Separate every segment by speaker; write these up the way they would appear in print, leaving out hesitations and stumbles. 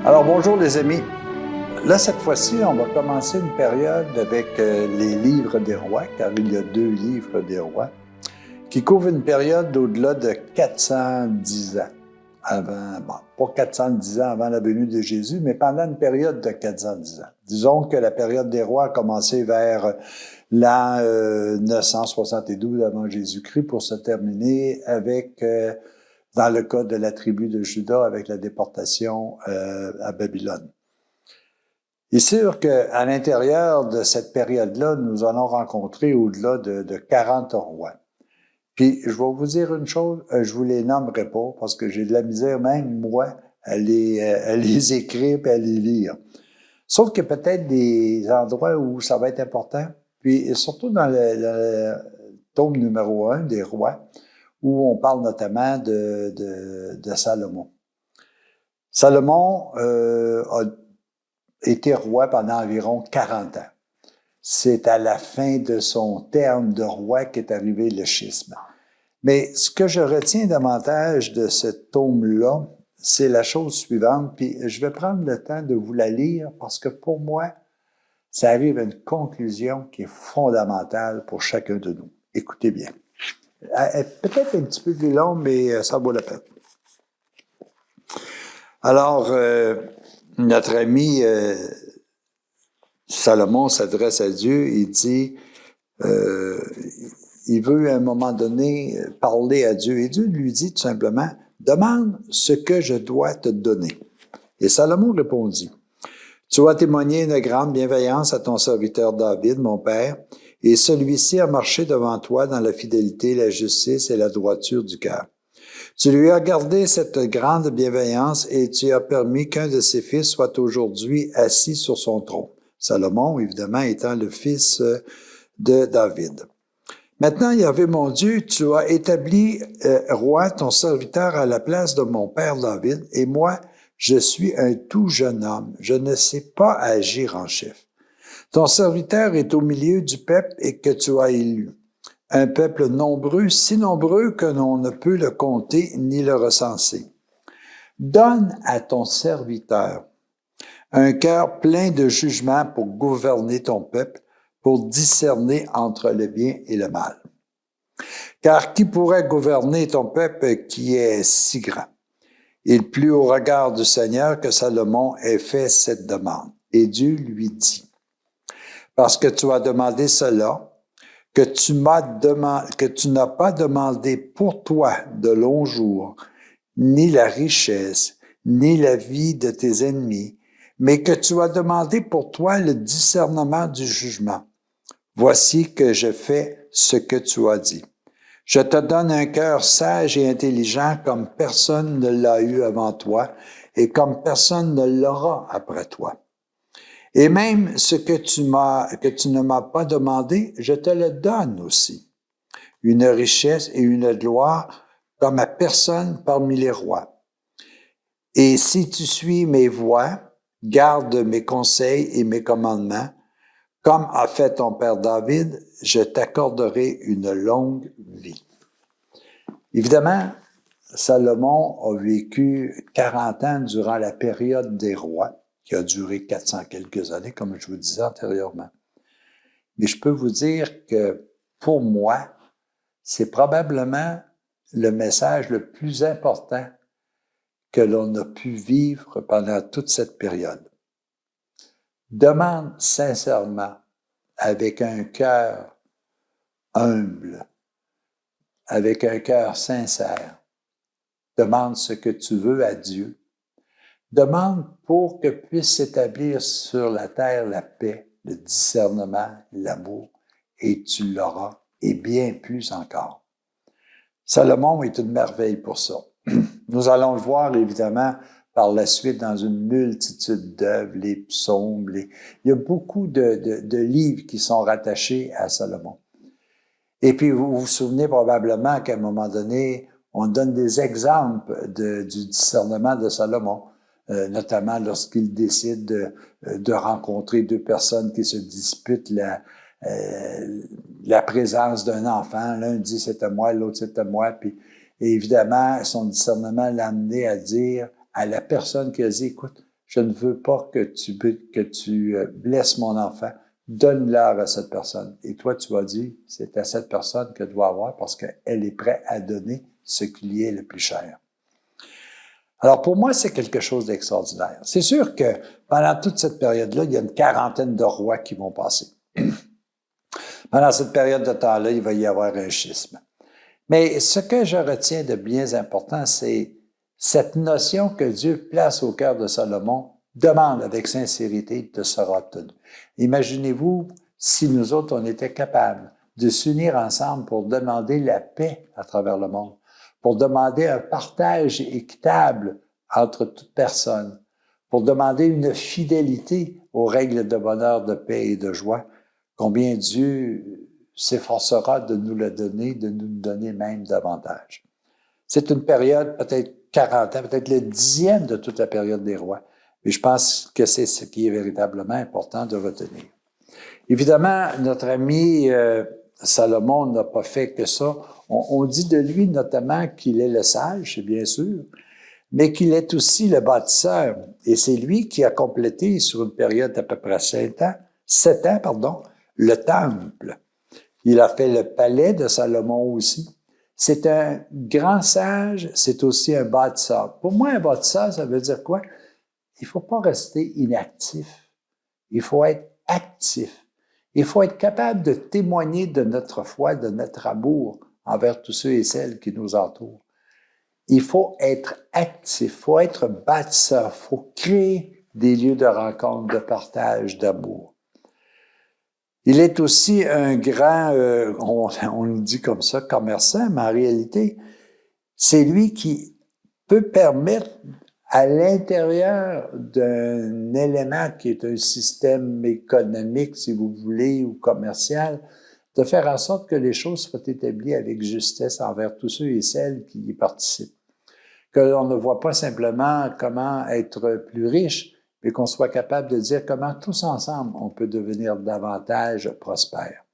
Speaker 1: Alors bonjour les amis. Là, cette fois-ci, on va commencer une période avec les livres des rois, car il y a 2 livres des rois, qui couvrent une période d'au-delà de 410 ans. Pas 410 ans avant la venue de Jésus, mais pendant une période de 410 ans. Disons que la période des rois a commencé vers l'an 972 avant Jésus-Christ pour se terminer avec, dans le cas de la tribu de Juda, avec la déportation à Babylone. Il est sûr qu'à l'intérieur de cette période-là, nous allons rencontrer au-delà de 40 rois. Puis, je vais vous dire une chose, je vous les nommerai pas parce que j'ai de la misère même, moi, à les écrire et à les lire. Sauf qu'il y a peut-être des endroits où ça va être important. Puis, surtout dans le tome numéro 1 des rois, où on parle notamment de Salomon. Salomon a été roi pendant environ 40 ans. C'est à la fin de son terme de roi qu'est arrivé le schisme. Mais ce que je retiens davantage de ce tome-là, c'est la chose suivante, puis je vais prendre le temps de vous la lire parce que pour moi, ça arrive à une conclusion qui est fondamentale pour chacun de nous. Écoutez bien. Peut-être un petit peu plus long, mais ça vaut la peine. Alors, notre ami Salomon s'adresse à Dieu, il dit, il veut à un moment donné parler à Dieu, et Dieu lui dit tout simplement, « Demande ce que je dois te donner. » Et Salomon répondit, « Tu as témoigné une grande bienveillance à ton serviteur David, mon père, et celui-ci a marché devant toi dans la fidélité, la justice et la droiture du cœur. Tu lui as gardé cette grande bienveillance et tu as permis qu'un de ses fils soit aujourd'hui assis sur son trône. » Salomon, évidemment, étant le fils de David. « Maintenant, Yahvé mon Dieu, tu as établi roi ton serviteur à la place de mon père David, et moi, je suis un tout jeune homme, je ne sais pas agir en chef. Ton serviteur est au milieu du peuple et que tu as élu. Un peuple nombreux, si nombreux que l'on ne peut le compter ni le recenser. Donne à ton serviteur un cœur plein de jugement pour gouverner ton peuple, pour discerner entre le bien et le mal. Car qui pourrait gouverner ton peuple qui est si grand? Il plut au regard du Seigneur que Salomon ait fait cette demande. Et Dieu lui dit, parce que tu as demandé cela, que tu n'as pas demandé pour toi de longs jours, ni la richesse, ni la vie de tes ennemis, mais que tu as demandé pour toi le discernement du jugement. Voici que je fais ce que tu as dit. Je te donne un cœur sage et intelligent comme personne ne l'a eu avant toi et comme personne ne l'aura après toi. Et même ce que tu ne m'as pas demandé, je te le donne aussi. Une richesse et une gloire comme à personne parmi les rois. Et si tu suis mes voies, garde mes conseils et mes commandements, comme a fait ton père David, je t'accorderai une longue vie. » Évidemment, Salomon a vécu 40 ans durant la période des rois, qui a duré 400 quelques années, comme je vous disais antérieurement. Mais je peux vous dire que, pour moi, c'est probablement le message le plus important que l'on a pu vivre pendant toute cette période. Demande sincèrement, avec un cœur humble, avec un cœur sincère, demande ce que tu veux à Dieu. Demande pour que puisse s'établir sur la terre la paix, le discernement, l'amour, et tu l'auras, et bien plus encore. Salomon est une merveille pour ça. Nous allons le voir évidemment par la suite dans une multitude d'œuvres, les psaumes, il y a beaucoup de livres qui sont rattachés à Salomon. Et puis vous vous souvenez probablement qu'à un moment donné, on donne des exemples du discernement de Salomon. Notamment lorsqu'il décide de rencontrer 2 personnes qui se disputent la présence d'un enfant. L'un dit « c'est à moi », l'autre « c'est à moi ». Puis évidemment, son discernement l'a amené à dire à la personne qui a dit « écoute, je ne veux pas que tu blesses mon enfant. Donne-leur à cette personne. Et toi, tu vas dire, c'est à cette personne que tu dois avoir parce qu'elle est prête à donner ce qui lui est le plus cher. Alors, pour moi, c'est quelque chose d'extraordinaire. C'est sûr que pendant toute cette période-là, il y a une quarantaine de rois qui vont passer. Pendant cette période de temps-là, il va y avoir un schisme. Mais ce que je retiens de bien important, c'est cette notion que Dieu place au cœur de Salomon, demande avec sincérité de sera obtenu. Imaginez-vous si nous autres, on était capables de s'unir ensemble pour demander la paix à travers le monde, pour demander un partage équitable entre toutes personnes, pour demander une fidélité aux règles de bonheur, de paix et de joie, combien Dieu s'efforcera de nous le donner, de nous le donner même davantage. C'est une période, peut-être 40 ans, peut-être le 10e de toute la période des rois. Mais je pense que c'est ce qui est véritablement important de retenir. Évidemment, notre ami Salomon n'a pas fait que ça. On dit de lui notamment qu'il est le sage, c'est bien sûr, mais qu'il est aussi le bâtisseur. Et c'est lui qui a complété sur une période d'à peu près 7 ans, le temple. Il a fait le palais de Salomon aussi. C'est un grand sage, c'est aussi un bâtisseur. Pour moi, un bâtisseur, ça veut dire quoi? Il ne faut pas rester inactif. Il faut être actif. Il faut être capable de témoigner de notre foi, de notre amour envers tous ceux et celles qui nous entourent. Il faut être actif, il faut être bâtisseur, il faut créer des lieux de rencontre, de partage, d'amour. Il est aussi un grand, on le dit comme ça, commerçant, mais en réalité, c'est lui qui peut permettre à l'intérieur d'un élément qui est un système économique, si vous voulez, ou commercial, de faire en sorte que les choses soient établies avec justesse envers tous ceux et celles qui y participent. Que l'on ne voit pas simplement comment être plus riche, mais qu'on soit capable de dire comment tous ensemble on peut devenir davantage prospères.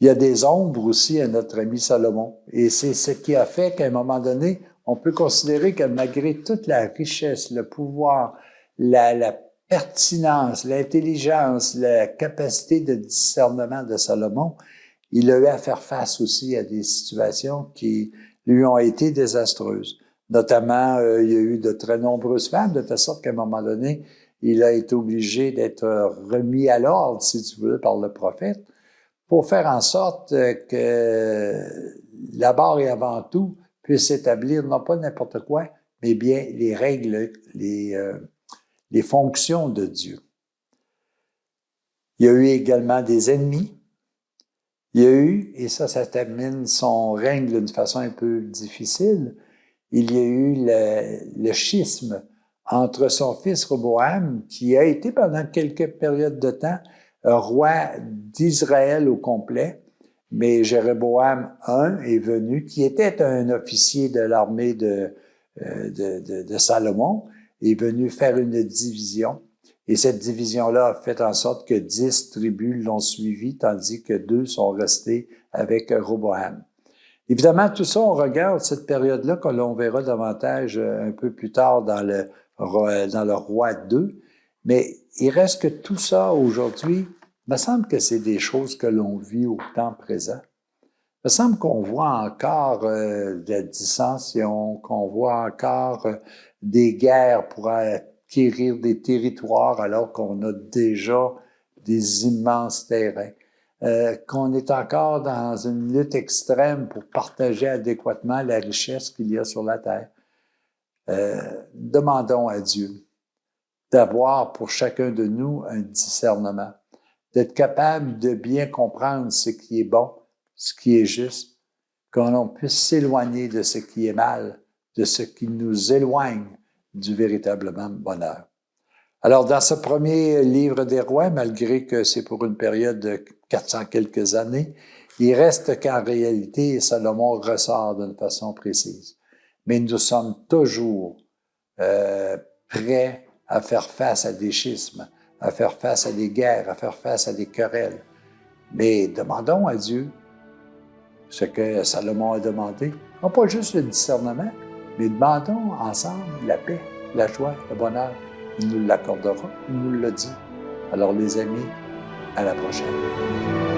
Speaker 1: Il y a des ombres aussi à notre ami Salomon, et c'est ce qui a fait qu'à un moment donné, on peut considérer que malgré toute la richesse, le pouvoir, la pertinence, l'intelligence, la capacité de discernement de Salomon, il a eu à faire face aussi à des situations qui lui ont été désastreuses. Notamment, il y a eu de très nombreuses femmes, de telle sorte qu'à un moment donné, il a été obligé d'être remis à l'ordre, si tu veux, par le prophète, pour faire en sorte que d'abord et avant tout puisse établir non pas n'importe quoi, mais bien les règles, les fonctions de Dieu. Il y a eu également des ennemis. Il y a eu, et ça termine son règne d'une façon un peu difficile, il y a eu le schisme entre son fils Roboam, qui a été pendant quelques périodes de temps roi d'Israël au complet, mais Jéroboam I est venu, qui était un officier de l'armée de Salomon, est venu faire une division. Et cette division-là a fait en sorte que 10 tribus l'ont suivi, tandis que 2 sont restés avec Roboam. Évidemment, tout ça, on regarde cette période-là, que l'on verra davantage un peu plus tard dans le Roi 2. Mais il reste que tout ça aujourd'hui, il me semble que c'est des choses que l'on vit au temps présent. Il me semble qu'on voit encore de la dissension, qu'on voit encore des guerres pour acquérir des territoires alors qu'on a déjà des immenses terrains. Qu'on est encore dans une lutte extrême pour partager adéquatement la richesse qu'il y a sur la terre. Demandons à Dieu d'avoir pour chacun de nous un discernement, d'être capable de bien comprendre ce qui est bon, ce qui est juste, qu'on puisse s'éloigner de ce qui est mal, de ce qui nous éloigne du véritablement bonheur. Alors, dans ce premier livre des rois, malgré que c'est pour une période de 400 quelques années, il reste qu'en réalité, Salomon ressort d'une façon précise. Mais nous sommes toujours prêts à faire face à des schismes, à faire face à des guerres, à faire face à des querelles. Mais demandons à Dieu ce que Salomon a demandé. Non pas juste le discernement, mais demandons ensemble la paix. la joie, le bonheur. Il nous l'accordera, il nous l'a dit. Alors les amis, à la prochaine.